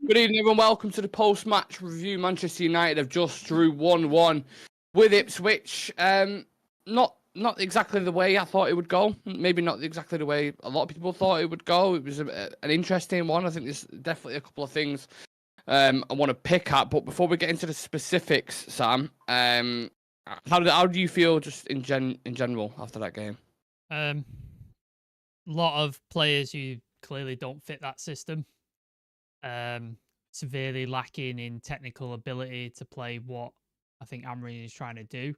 Good evening, everyone. Welcome to the post-match review. Manchester United have just drew 1-1 with Ipswich. Not exactly the way I thought it would go. Maybe not exactly the way a lot of people thought it would go. It was an interesting one. I think there's definitely a couple of things I want to pick at. But before we get into the specifics, Sam, how do you feel just in general after that game? A lot of players who clearly don't fit that system. Severely lacking in technical ability to play what I think Amorims is trying to do.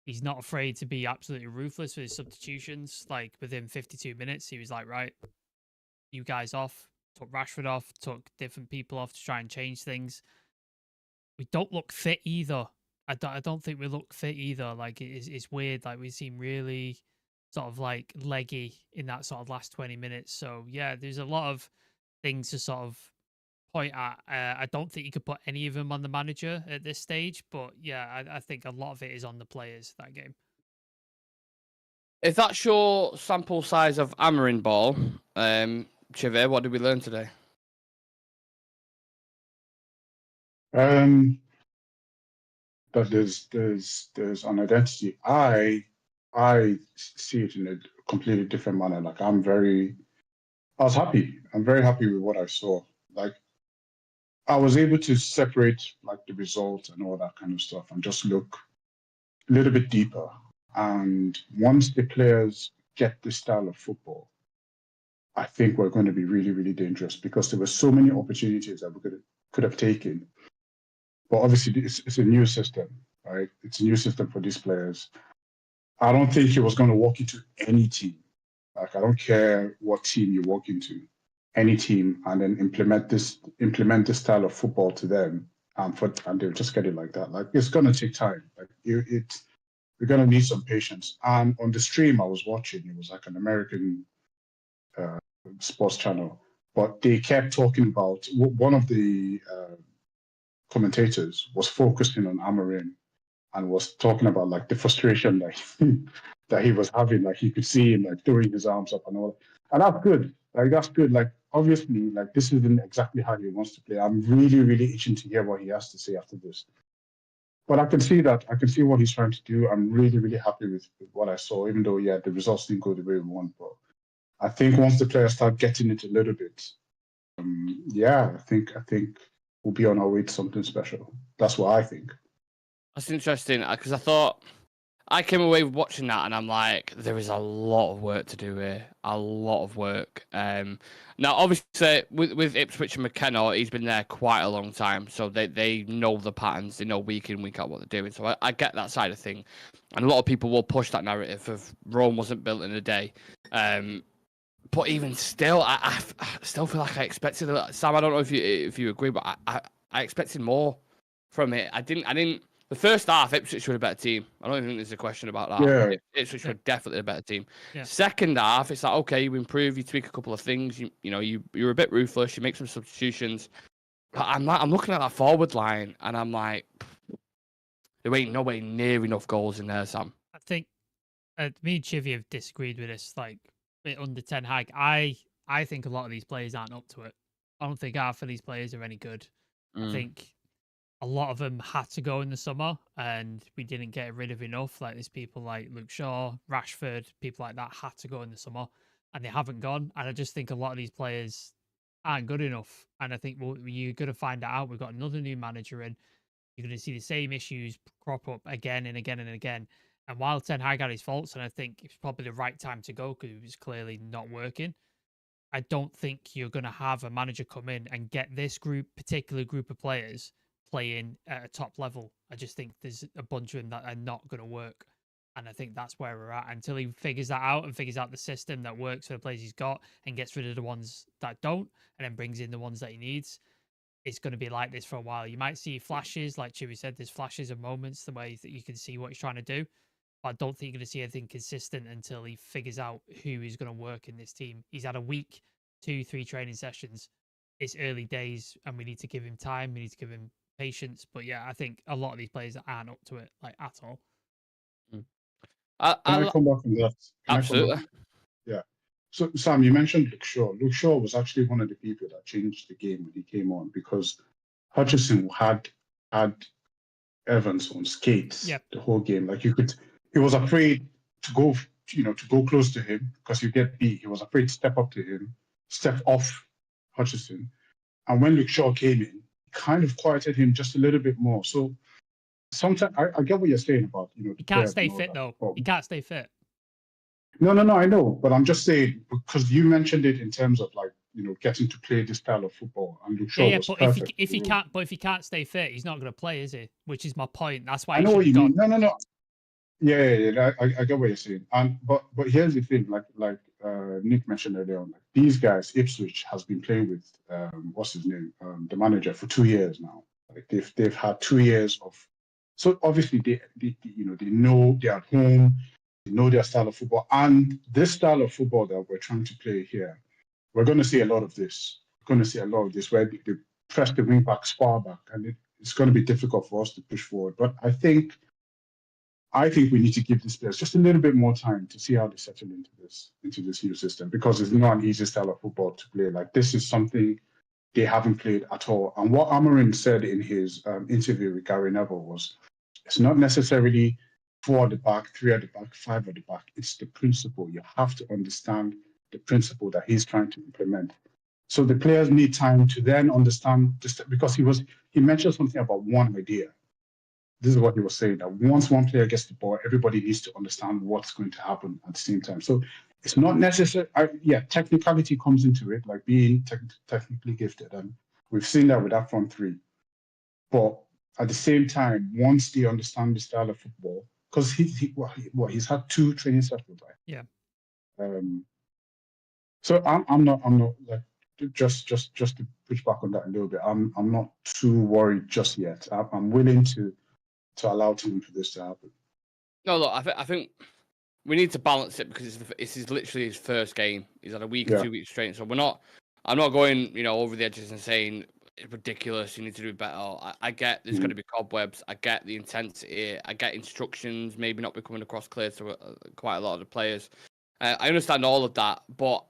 He's not afraid to be absolutely ruthless with his substitutions. Like within 52 minutes, he was like, right, you guys off, took Rashford off, took different people off to try and change things. We don't look fit either. I don't think we look fit either. Like it's weird. Like we seem really sort of like leggy in that sort of last 20 minutes. So yeah, there's a lot of things to sort of point at. I don't think you could put any of them on the manager at this stage, but yeah, I think a lot of it is on the players that game. If that's your sample size of Amorim ball, Civir, what did we learn today? That there's an identity. I see it in a completely different manner. Like I was happy. I'm very happy with what I saw. Like I was able to separate like the result and all that kind of stuff and just look a little bit deeper. And once the players get this style of football, I think we're going to be really, really dangerous because there were so many opportunities that we could have taken. But obviously, it's a new system, right? It's a new system for these players. I don't think he was going to walk into any team. Like, I don't care what team you walk into, any team, and then implement this style of football to them, and they'll just get it like that. Like, it's going to take time. Like, we're going to need some patience. And on the stream I was watching, it was like an American sports channel, but they kept talking about one of the commentators was focusing on Amorim and was talking about like the frustration that he was having. Like he could see him like throwing his arms up and all. And that's good. Like that's good. Like obviously, like this isn't exactly how he wants to play. I'm really, really itching to hear what he has to say after this. But I can see that. I can see what he's trying to do. I'm really, really happy with what I saw, even though yeah, the results didn't go the way we want. But I think once the players start getting it a little bit, yeah, I think we'll be on our way to something special. That's what I think. That's interesting because I came away watching that and I'm like, there is a lot of work to do here, a lot of work. Now, obviously, with Ipswich and McKenna, he's been there quite a long time, so they know the patterns, they know week in, week out what they're doing. So I get that side of thing, and a lot of people will push that narrative of Rome wasn't built in a day. But even still, I still feel like I expected a lot. Sam, I don't know if you agree, but I expected more from it. I didn't. The first half, Ipswich were a better team. I don't even think there's a question about that. Yeah. Ipswich were definitely a better team. Yeah. Second half, it's like, okay, you improve, you tweak a couple of things. You're a bit ruthless. You make some substitutions. But I'm looking at that forward line, and I'm like, there ain't no way near enough goals in there, Sam. I think me and Chivy have disagreed with this. Like under Ten Hag, I think a lot of these players aren't up to it. I don't think half of these players are any good. I think a lot of them had to go in the summer and we didn't get rid of enough. Like there's people like Luke Shaw, Rashford, people like that had to go in the summer and they haven't gone. And I just think a lot of these players aren't good enough. And I think you're going to find that out. We've got another new manager in. You're going to see the same issues crop up again and again and again. And while Ten Hag had his faults, and I think it's probably the right time to go because it was clearly not working, I don't think you're going to have a manager come in and get this particular group of players playing at a top level. I just think there's a bunch of them that are not going to work. And I think that's where we're at until he figures that out and figures out the system that works for the players he's got and gets rid of the ones that don't and then brings in the ones that he needs. It's going to be like this for a while. You might see flashes, like Chibi said, there's flashes of moments, the way that you can see what he's trying to do. But I don't think you're going to see anything consistent until he figures out who is going to work in this team. He's had a week, 2-3 training sessions. It's early days and we need to give him time. We need to give him patience. But yeah, I think a lot of these players aren't up to it, like at all. Can I come back from that? Absolutely. Yeah. So Sam, you mentioned Luke Shaw. Luke Shaw was actually one of the people that changed the game when he came on because Hutchinson had Evans on skates the whole game. Like he was afraid to go, to go close to him because you get beat. He was afraid to step up to him, step off Hutchinson. And when Luke Shaw came in, he kind of quieted him just a little bit more. So sometimes I get what you're saying about, he can't stay fit though. He can't stay fit. No, I know, but I'm just saying because you mentioned it in terms of like, getting to play this style of football, and Luke Shaw was but perfect. if he can't stay fit, he's not going to play, is he? Which is my point. That's why I know what you mean. No. Yeah. I get what you're saying. And but here's the thing, like Nick mentioned earlier on, like these guys, Ipswich has been playing with what's his name, the manager for 2 years now. Like they've had 2 years of, so obviously they know they're at home, they know their style of football, and this style of football that we're trying to play here, we're going to see a lot of this. We're going to see a lot of this where they press the wing backs far back, and it's going to be difficult for us to push forward. But I think we need to give these players just a little bit more time to see how they settle into this new system, because it's not an easy style of football to play. Like this is something they haven't played at all. And what Amorims said in his interview with Gary Neville was, it's not necessarily 4 at the back, 3 at the back, 5 at the back. It's the principle. You have to understand the principle that he's trying to implement. So the players need time to then understand this, because he mentioned something about one idea. This is what he was saying, that once one player gets the ball, everybody needs to understand what's going to happen at the same time. So it's not necessary. Technicality comes into it, like being technically gifted. And we've seen that with that front three. But at the same time, once they understand the style of football, because he's had 2 training sessions, right? Yeah. So I'm not like, just to push back on that a little bit. I'm not too worried just yet. I'm willing to allow time for this to happen. No, look, I think we need to balance it because it's literally his first game. He's had a week or 2 weeks straight, so I'm not going, over the edges and saying it's ridiculous, you need to do better. I get there's going to be cobwebs. I get the intensity. I get instructions maybe not becoming across clear to quite a lot of the players. I understand all of that, but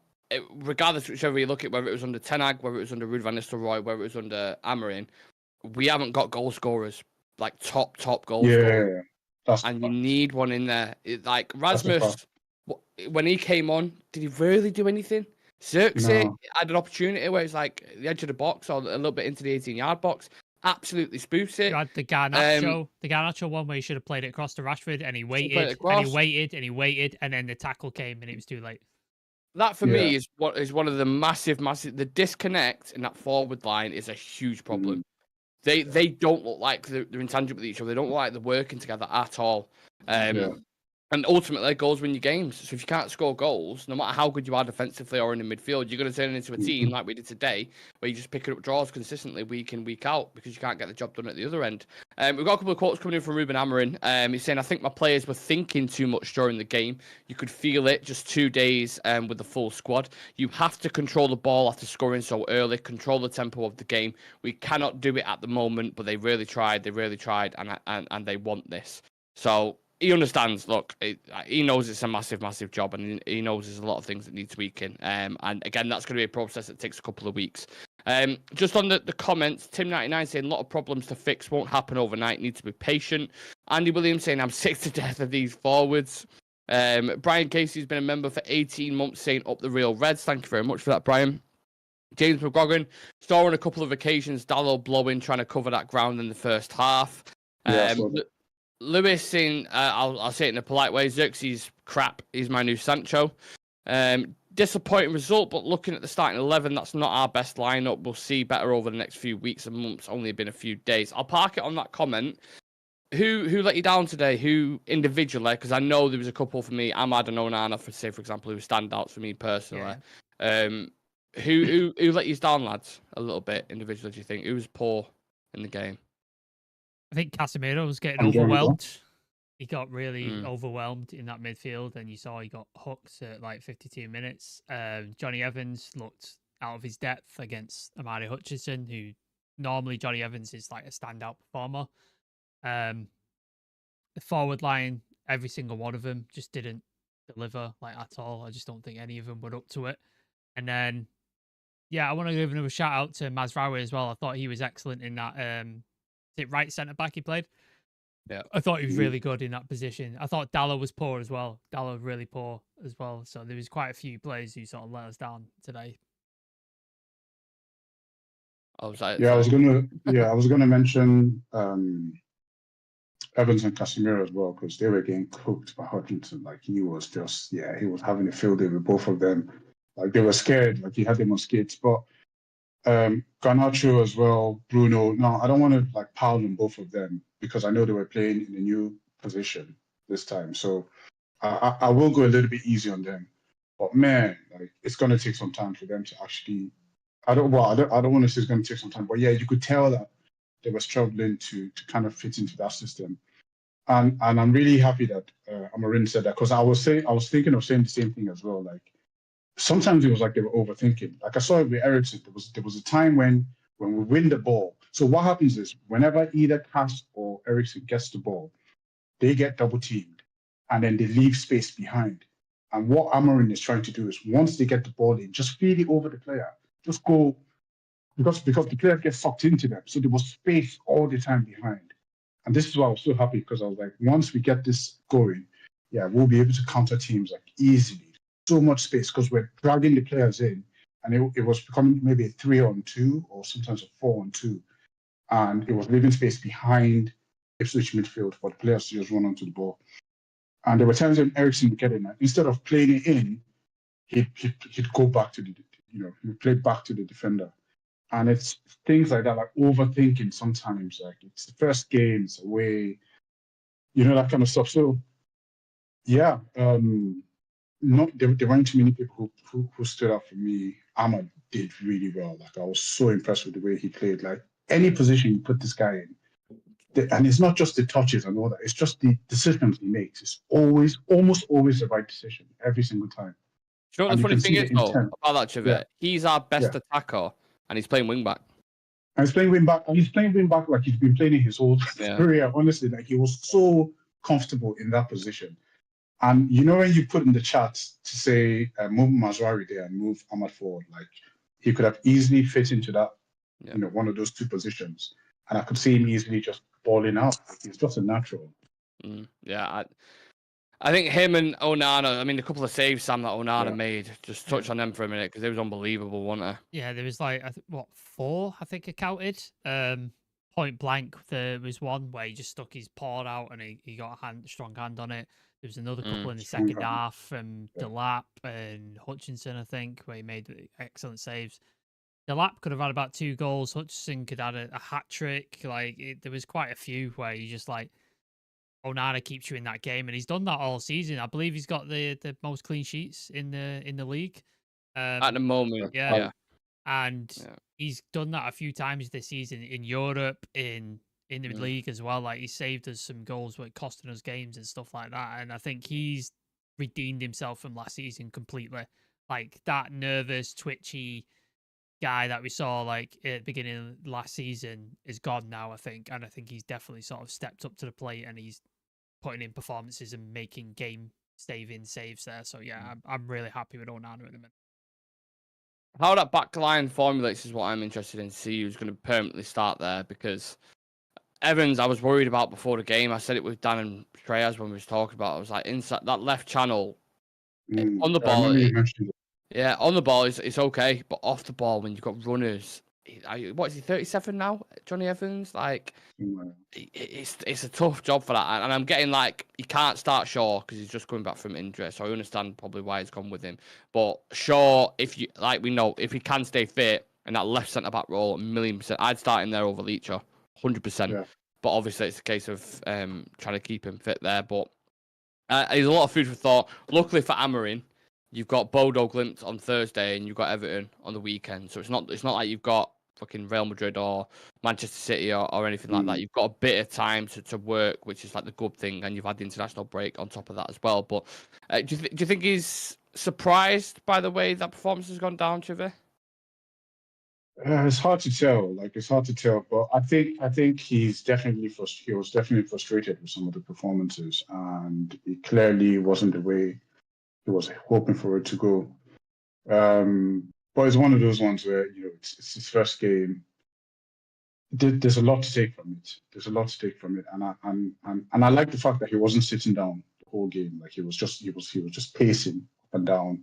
regardless whichever you look at, whether it was under Ten Hag, whether it was under Ruud van Nistelrooy, whether it was under Amorims, we haven't got goal scorers, like top goal scorers. And you need one in there. Like Rasmus, when he came on, did he really do anything? Xerxes had an opportunity where it's like the edge of the box or a little bit into the 18-yard box. Absolutely spoofs it. You had the Garnacho one where he should have played it across to Rashford, and he waited, and then the tackle came and it was too late. That for me is one of the massive. The disconnect in that forward line is a huge problem. They don't look like they're intangible with each other. They don't look like they're working together at all. And ultimately, goals win your games. So if you can't score goals, no matter how good you are defensively or in the midfield, you're going to turn it into a team like we did today, where you just pick up draws consistently week in, week out, because you can't get the job done at the other end. We've got a couple of quotes coming in from Ruben Amorims. He's saying, I think my players were thinking too much during the game. You could feel it just 2 days with the full squad. You have to control the ball after scoring so early, control the tempo of the game. We cannot do it at the moment, but they really tried, and they want this. So he understands, look, he knows it's a massive job, and he knows there's a lot of things that need tweaking. And again, that's going to be a process that takes a couple of weeks. Just on the comments, Tim99 saying a lot of problems to fix won't happen overnight, need to be patient. Andy Williams saying I'm sick to death of these forwards. Brian Casey's been a member for 18 months saying up the real Reds. Thank you very much for that, Brian. James McGogan saw on a couple of occasions Dallo blowing, trying to cover that ground in the first half. Lewis saying, I'll say it in a polite way, Xerxes crap, he's my new Sancho. Disappointing result, but looking at the starting 11, that's not our best lineup. We'll see better over the next few weeks and months. Only been a few days. I'll park it on that comment. Who let you down today? Who individually? Because I know there was a couple for me. Ahmad and Onana, for example, who were standouts for me personally. Who let you down, lads? A little bit individually, do you think? Who was poor in the game? I think Casemiro was getting overwhelmed. He got really overwhelmed in that midfield, and you saw he got hooked at like 52 minutes. Johnny Evans looked out of his depth against Amari Hutchinson, who normally Johnny Evans is like a standout performer. The forward line, every single one of them just didn't deliver like at all. I just don't think any of them were up to it. And then, yeah, I want to give another shout out to Mazraoui as well. I thought he was excellent in that. Is it right centre back he played? Yeah, I thought he was really good in that position. I thought Dallo was poor as well. Dallo was really poor as well. So there was quite a few players who sort of let us down today. I was like, I was gonna mention Evans and Casemiro as well, because they were getting cooked by Hutchinson. Like he was having a field day with both of them. Like they were scared. Like he had them on skates. But Garnacho as well, Bruno. No, I don't want to like pile on both of them because I know they were playing in a new position this time. So I will go a little bit easy on them. But man, like it's gonna take some time for them to actually. I don't want to say it's gonna take some time, but yeah, you could tell that they were struggling to kind of fit into that system. And I'm really happy that Amorims said that, because I was thinking of saying the same thing as well. Like sometimes it was like they were overthinking. Like I saw it with Ericsson. There was a time when we win the ball. So what happens is whenever either Cass or Ericsson gets the ball, they get double teamed, and then they leave space behind. And what Amorim is trying to do is once they get the ball in, just feed it over the player. Just go, because the players get sucked into them. So there was space all the time behind. And this is why I was so happy, because I was like, once we get this going, yeah, we'll be able to counter teams like easily. So much space because we're dragging the players in, and it was becoming maybe a 3-on-2 or sometimes a 4-on-2, and it was leaving space behind Ipswich midfield for the players to just run onto the ball. And there were times when Ericsson would get in, and instead of playing it in, he'd go back to he played back to the defender. And it's things like that, like overthinking sometimes. Like it's the first game, it's away, that kind of stuff. So, yeah, there weren't too many people who stood up for me. Ahmad did really well. Like I was so impressed with the way he played. Like any position you put this guy in, and it's not just the touches and all that. It's just the decisions he makes. It's almost always the right decision every single time. You know what the funny thing is though about that, Civir? Yeah. He's our best attacker. And he's playing wing back. And he's playing wing back. And he's playing wing back like he's been playing his whole career. Honestly, like he was so comfortable in that position. And when you put in the chat to say move Mazraoui there and move Ahmad forward, like he could have easily fit into that, one of those two positions. And I could see him easily just balling out. Like he's just a natural. Yeah, I think him and Onana, I mean, a couple of saves, Sam, that Onana made, just touch on them for a minute, because it was unbelievable, wasn't it? Yeah, there was like, 4, I think I counted. Point blank, there was one where he just stuck his paw out and he got a strong hand on it. There was another couple in the second half from Delap and Hutchinson, I think, where he made excellent saves. Delap could have had about 2 goals. Hutchinson could have had a hat-trick. Like, there was quite a few where you just like, Onana keeps you in that game, and he's done that all season. I believe he's got the most clean sheets in the league at the moment. Yeah. And he's done that a few times this season in Europe, in the league as well. Like he saved us some goals, but costing us games and stuff like that. And I think he's redeemed himself from last season completely. Like that nervous, twitchy guy that we saw like at the beginning of last season is gone now, I think. And I think he's definitely sort of stepped up to the plate, and he's putting in performances and making game-saving saves there. So, yeah, I'm really happy with Onana at the minute. How that back line formulates is what I'm interested in to see who's going to permanently start there, because Evans, I was worried about before the game. I said it with Dan and Treyas when we was talking about it. I was like, inside that left channel, on the ball, on the ball, it's okay, but off the ball, when you've got runners, what is he, 37 now, Johnny Evans? Like, it's a tough job for that. And I'm getting like, he can't start Shaw because he's just coming back from injury, so I understand probably why he's gone with him. But Shaw, if he can stay fit in that left centre back role, 1,000,000%, I'd start him there over Leacher, 100%. Yeah. But obviously, it's a case of trying to keep him fit there. But there's a lot of food for thought. Luckily for Amorim, you've got Bodo Glimt on Thursday and you've got Everton on the weekend. So it's not like you've got fucking Real Madrid or Manchester City or anything like that. You've got a bit of time to work, which is like the good thing, and you've had the international break on top of that as well. But do you think he's surprised by the way that performance has gone down, Civir? It's hard to tell. But I think he was definitely frustrated with some of the performances, and it clearly wasn't the way hoping for it to go. But it's one of those ones where it's his first game. There's a lot to take from it. There's a lot to take from it, and I like the fact that he wasn't sitting down the whole game. Like he was just pacing up and down.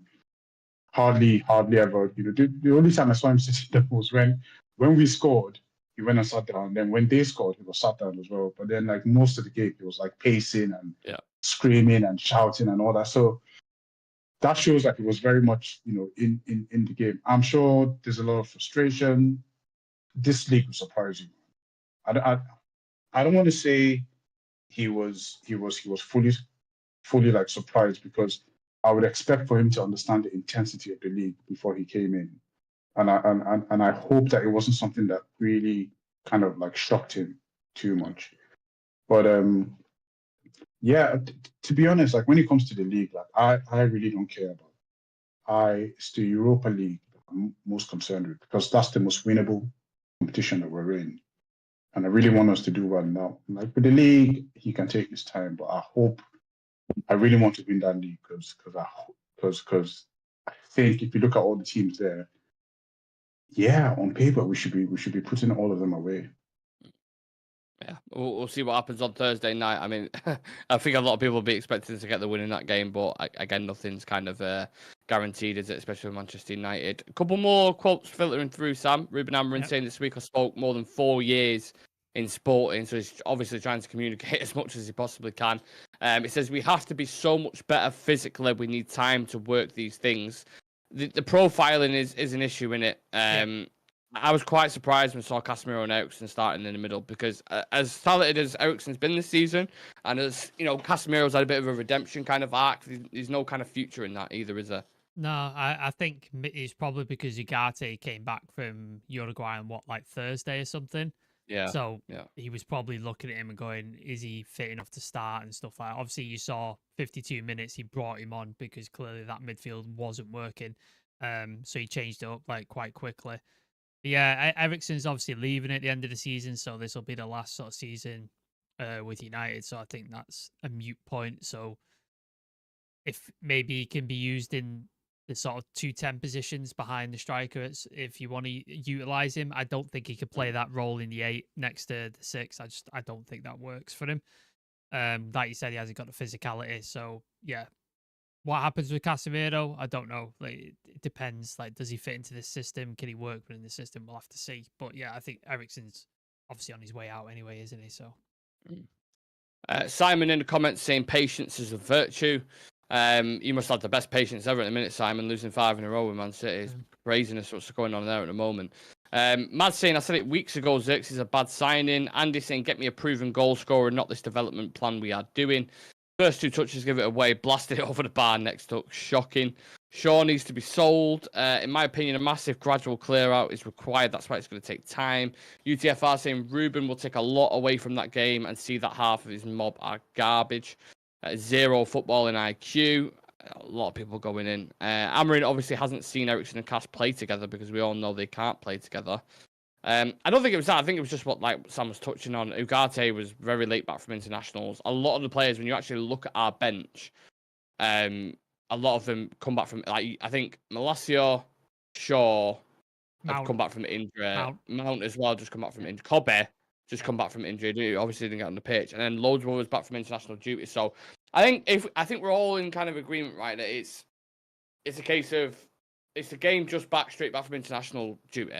Hardly ever. The only time I saw him sitting down was when we scored. He went and sat down. Then when they scored, he was sat down as well. But then like most of the game, he was like pacing and screaming and shouting and all that. So that shows that he was very much in the game. I'm sure there's a lot of frustration. This league will surprise you. I don't want to say he was fully like surprised, because I would expect for him to understand the intensity of the league before he came in, and I hope that it wasn't something that really kind of like shocked him too much. But yeah, to be honest, like when it comes to the league, like I really don't care about. It's the Europa League that I'm most concerned with, because that's the most winnable competition that we're in, and I really want us to do well now. Like with the league, he can take his time, but I really want to win that league, because I think if you look at all the teams there, yeah, on paper we should be putting all of them away. Yeah, we'll see what happens on Thursday night. I mean, I think a lot of people will be expecting to get the win in that game, but again, nothing's kind of guaranteed, is it? Especially with Manchester United. A couple more quotes filtering through, Sam. Ruben Amorims saying this week I spoke more than 4 years in sporting, so he's obviously trying to communicate as much as he possibly can. It says we have to be so much better physically. We need time to work these things. The profiling is an issue in it. I was quite surprised when I saw Casemiro and Eriksen starting in the middle, because as talented as Eriksen's been this season, and as Casemiro's had a bit of a redemption kind of arc, there's no kind of future in that either, is there? No, I think it's probably because Ugarte came back from Uruguay on Thursday or something. Yeah. So he was probably looking at him and going, is he fit enough to start and stuff like that. Obviously, you saw 52 minutes, he brought him on because clearly that midfield wasn't working. So he changed it up quite quickly. But yeah, Eriksen's obviously leaving at the end of the season, so this will be the last sort of season with United. So I think that's a moot point. So if maybe he can be used in the sort of 2-10 positions behind the striker, if you want to utilize him, I don't think he could play that role in the 8 next to the 6. I don't think that works for him. Like you said, he hasn't got the physicality. So yeah, what happens with Casemiro, I don't know. It depends. Does he fit into this system? Can he work within the system? We'll have to see. But yeah, I think Eriksen's obviously on his way out anyway, isn't he? So Simon in the comments saying patience is a virtue. You must have the best patience ever at the minute, Simon, losing 5 in a row with Man City. It's craziness what's going on there at the moment. Mad saying, I said it weeks ago, Zirks is a bad signing. Andy saying, get me a proven goal scorer, not this development plan we are doing. First 2 touches, give it away, blasted it over the bar next hook. Shocking. Shaw needs to be sold. In my opinion, a massive gradual clear out is required. That's why it's going to take time. UTFR saying Ruben will take a lot away from that game and see that half of his mob are garbage. 0 footballing IQ. A lot of people going in. Amorim obviously hasn't seen Eriksen and Cass play together, because we all know they can't play together. I don't think it was that. I think it was just what Sam was touching on. Ugarte was very late back from internationals. A lot of the players, when you actually look at our bench, a lot of them come back from I think Malacio, Shaw have come back from injury. Mount as well just come back from injury. Kobe just come back from injury. Obviously didn't get on the pitch, and then loads of others back from international duty. So I think we're all in kind of agreement, right? That it's a case of it's a game just straight back from international duty.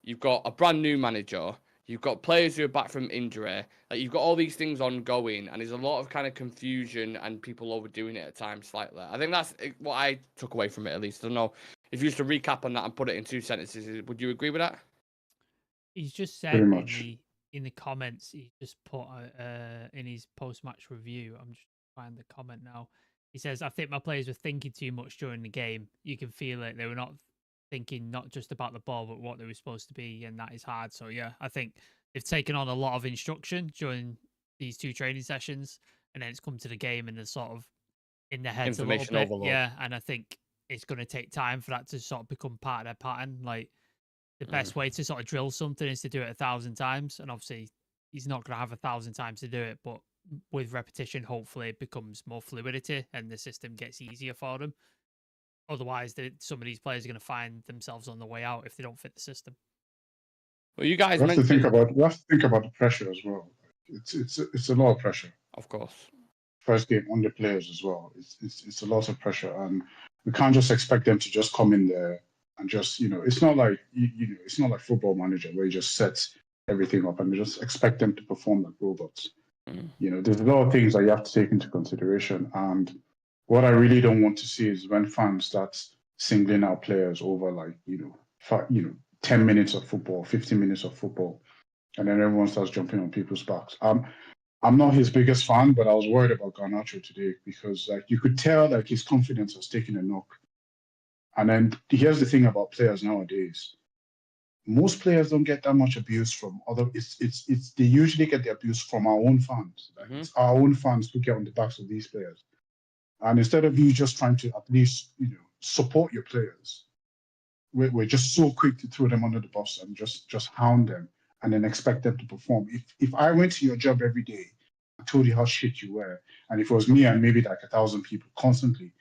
You've got a brand new manager. You've got players who are back from injury. You've got all these things ongoing, and there's a lot of kind of confusion and people overdoing it at times slightly. I think that's what I took away from it, at least. I don't know if you used to recap on that and put it in 2 sentences. Would you agree with that? He's just said in the comments, he just put in his post-match review. I'm just trying to find the comment now. He says, I think my players were thinking too much during the game. You can feel it. They were not thinking not just about the ball, but what they were supposed to be, and that is hard. So yeah, I think they've taken on a lot of instruction during these 2 training sessions, and then it's come to the game and they're sort of in their heads a little bit. Overload. Yeah, and I think it's going to take time for that to sort of become part of their pattern. The best way to sort of drill something is to do it 1,000 times, and obviously he's not going to have 1,000 times to do it, but with repetition, hopefully it becomes more fluidity and the system gets easier for them. Otherwise, some of these players are going to find themselves on the way out if they don't fit the system. Well, you guys we have to mentioned, think about the pressure as well. It's a lot of pressure. of course. First game on the players as well. It's a lot of pressure, and we can't just expect them to just come in there and just, it's not like it's not like Football Manager where you just set everything up and you just expect them to perform like robots. There's a lot of things that you have to take into consideration, and what I really don't want to see is when fans start singling out players over 10 minutes of football, 15 minutes of football, and then everyone starts jumping on people's backs. I'm not his biggest fan, but I was worried about Garnacho today because you could tell his confidence was taking a knock. And then here's the thing about players nowadays. Most players don't get that much abuse from other. It's they usually get the abuse from our own fans. It's our own fans who get on the backs of these players. And instead of you just trying to at least support your players, we're just so quick to throw them under the bus and just hound them and then expect them to perform. If I went to your job every day and told you how shit you were, and if it was me and maybe 1,000 people constantly,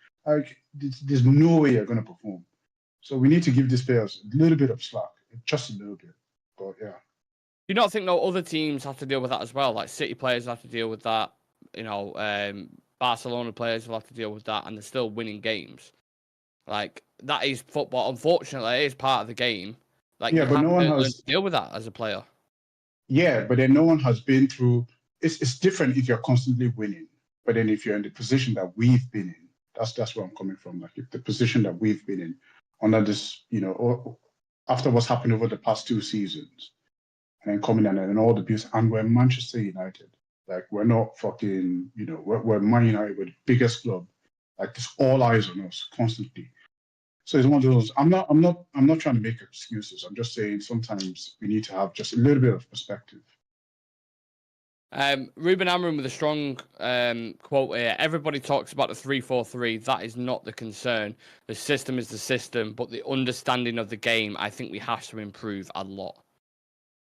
there's no way you're going to perform. So we need to give these players a little bit of slack, just a little bit. But yeah. Do you not think other teams have to deal with that as well? Like City players have to deal with that. Barcelona players will have to deal with that, and they're still winning games. Like, that is football. Unfortunately, it is part of the game. Like, yeah, but no one has to deal with that as a player. Yeah, but then no one has been through. It's different if you're constantly winning, but then if you're in the position that we've been in, that's where I'm coming from. Like, if the position that we've been in under this, or after what's happened over the past 2 seasons, and then coming in and all the abuse, and we're Manchester United. Like, we're not fucking, we're Man United, we're the biggest club. Like, there's all eyes on us constantly. So it's one of those. I'm not trying to make excuses. I'm just saying sometimes we need to have just a little bit of perspective. Ruben Amorims with a strong quote here. Everybody talks about the 3-4-3. That is not the concern. The system is the system, but the understanding of the game, I think we have to improve a lot.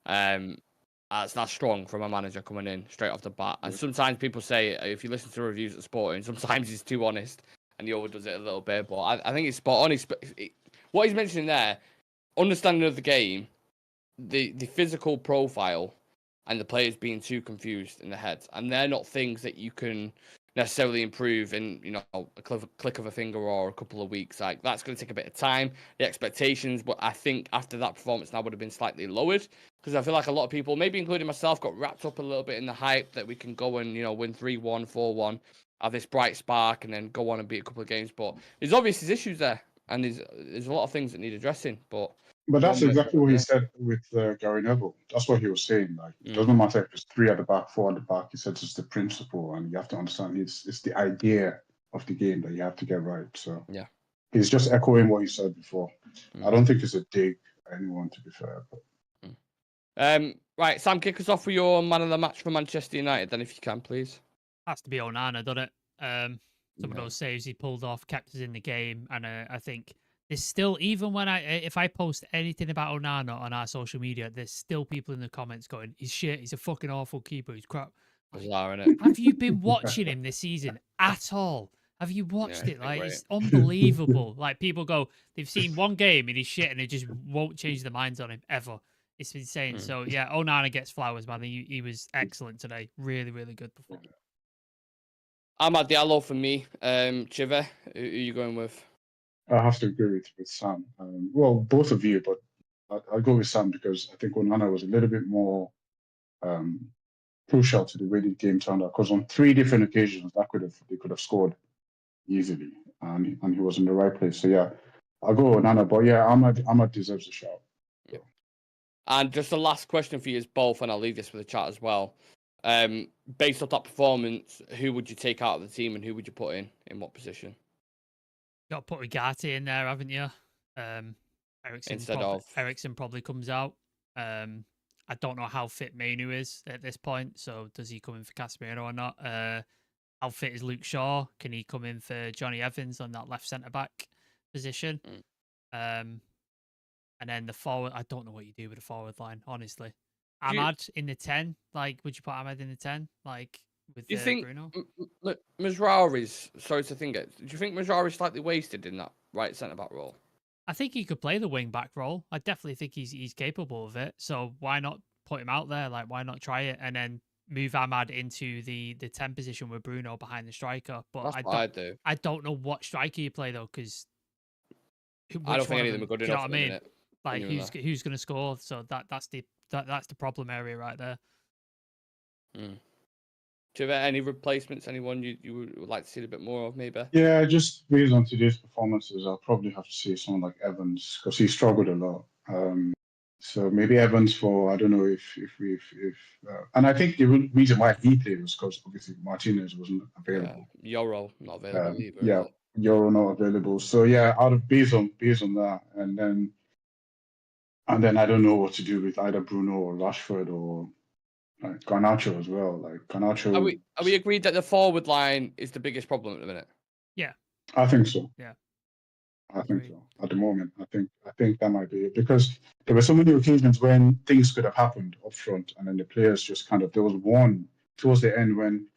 That's strong from a manager coming in straight off the bat. And sometimes people say, if you listen to reviews at Sporting, sometimes he's too honest and he overdoes it a little bit. But I think it's spot on. What he's mentioning there, understanding of the game, the physical profile, and the players being too confused in the heads. And they're not things that you can necessarily improve in, a click of a finger or a couple of weeks. Like, that's going to take a bit of time, the expectations. But I think after that performance now would have been slightly lowered, because I feel like a lot of people, maybe including myself, got wrapped up a little bit in the hype that we can go and, win 3-1, 4-1, have this bright spark and then go on and beat a couple of games. But there's obviously issues there, and there's a lot of things that need addressing. But that's exactly what he said with Gary Neville. That's what he was saying. Like, it doesn't matter if it's 3 at the back, 4 at the back. He said it's the principle, and you have to understand it's the idea of the game that you have to get right. So yeah, he's just echoing what he said before. I don't think it's a dig at anyone, to be fair. But... Right, Sam, kick us off with your man of the match for Manchester United, then, if you can, please. Has to be Onana, doesn't it? Some of those saves he pulled off kept us in the game, and I think there's still, even when if I post anything about Onana on our social media, there's still people in the comments going, "He's shit. He's a fucking awful keeper. He's crap." Bizarre, innit? Have you been watching him this season at all? Have you watched it? Like, it's unbelievable. Like, people go, they've seen one game and he's shit, and they just won't change their minds on him ever. It's insane. So yeah, Onana gets flowers, man. He was excellent today. Really, really good performance. Amad Diallo for me. Civir, who are you going with? I have to agree with Sam. Well, both of you, but I'll go with Sam because I think Onana was a little bit more crucial to the way the game turned out. Because on 3 different occasions, they could have scored easily, and he was in the right place. So yeah, I'll go Onana. But yeah, Amad deserves a shout. Yeah. And just the last question for you is both, and I'll leave this with the chat as well. Based on that performance, who would you take out of the team and who would you put in what position? Got to put Ugarte in there, haven't you? Eriksen probably comes out. I don't know how fit Mainu is at this point, so does he come in for Casemiro or not? How fit is Luke Shaw? Can he come in for Johnny Evans on that left centre-back position? And then the forward, I don't know what you do with the forward line, honestly. Ahmad in the 10, like, would you put Ahmad in the 10? Like, with Do you think Bruno. Mazraoui's, sorry to think it, do you think Mazraoui's slightly wasted in that right centre-back role? I think he could play the wing-back role. I definitely think he's capable of it. So why not put him out there? Like, why not try it and then move Ahmad into the 10 position with Bruno behind the striker? But That's what I'd do. I don't know what striker you play though, because I don't think any of them are good enough. You know what I mean? Like, who's going to score? So that's the problem area right there. Do you have any replacements? Anyone you would like to see a bit more of, maybe? Yeah, just based on today's performances, I'll probably have to say someone like Evans because he struggled a lot. So maybe Evans for, I don't know if and I think the reason why he played was because obviously Martinez wasn't available. Yeah. Yoro not available either. Yeah, Yoro not available. So yeah, based on that, and then I don't know what to do with either Bruno or Rashford or like Garnacho as well. Like Garnacho. Are we agreed that the forward line is the biggest problem at the minute? Yeah, I think so. Yeah, I think so. At the moment, I think that might be it because there were so many occasions when things could have happened up front, and then the players just kind of. There was one towards the end when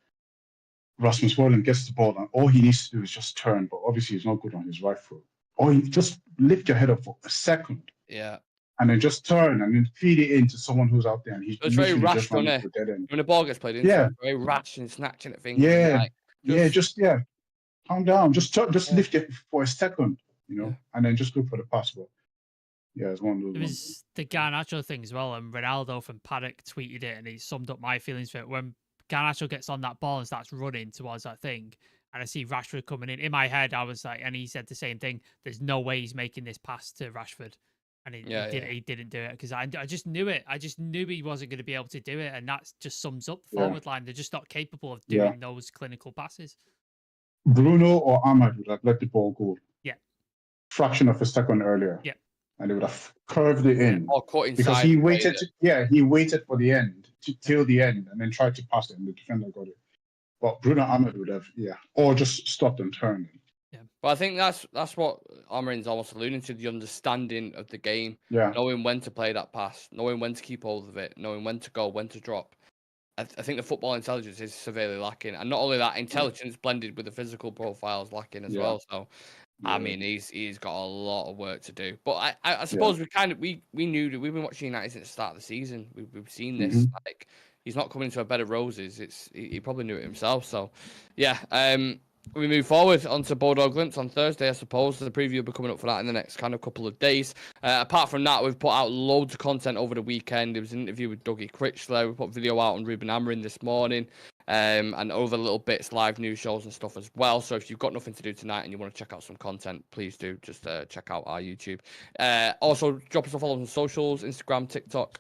Rasmus Højlund gets the ball, and all he needs to do is just turn. But obviously, he's not good on his right foot. Or you just lift your head up for a second. Yeah. And then just turn and then feed it into someone who's out there, and he's very rash, on it. When the ball gets played into, very rash and snatching at things. Yeah, calm down. Just lift it for a second, and then just go for the pass. But yeah, it's one of those. It was the Garnacho thing as well, and Ronaldo from Paddock tweeted it, and he summed up my feelings for it. When Garnacho gets on that ball and starts running towards that thing, and I see Rashford coming in my head, I was like, and he said the same thing. There's no way he's making this pass to Rashford. And he didn't do it because I just knew it. I just knew he wasn't going to be able to do it. And that just sums up the forward line. They're just not capable of doing those clinical passes. Bruno or Ahmad would have let the ball go. Yeah. Fraction of a second earlier. Yeah. And they would have curved it in. Or caught inside. Because he waited. He waited for the end, till the end, and then tried to pass it, and the defender got it. But Bruno Ahmad would have, or just stopped and turned. Yeah, but I think that's what Amorims almost alluding to, the understanding of the game. Yeah. Knowing when to play that pass, knowing when to keep hold of it, knowing when to go, when to drop. I think the football intelligence is severely lacking. And not only that, intelligence blended with the physical profile is lacking as well. So, I mean, he's got a lot of work to do. But I suppose we knew that we've been watching United since the start of the season. We've seen this. Like, he's not coming to a bed of roses. He probably knew it himself. So, yeah. We move forward onto Bordeaux Glimpse on Thursday, I suppose. The preview will be coming up for that in the next kind of couple of days. Apart from that, we've put out loads of content over the weekend. There was an interview with Dougie Critchlow. We put video out on Ruben Amorims this morning. And other little bits, live news shows and stuff as well. So if you've got nothing to do tonight and you want to check out some content, please do. Just check out our YouTube. Also, drop us a follow on socials, Instagram, TikTok,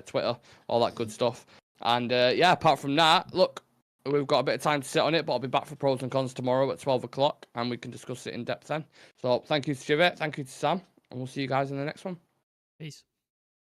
Twitter, all that good stuff. And apart from that, look, we've got a bit of time to sit on it, but I'll be back for pros and cons tomorrow at 12 o'clock, and we can discuss it in depth then. So thank you to Civir, thank you to Sam, and we'll see you guys in the next one. Peace.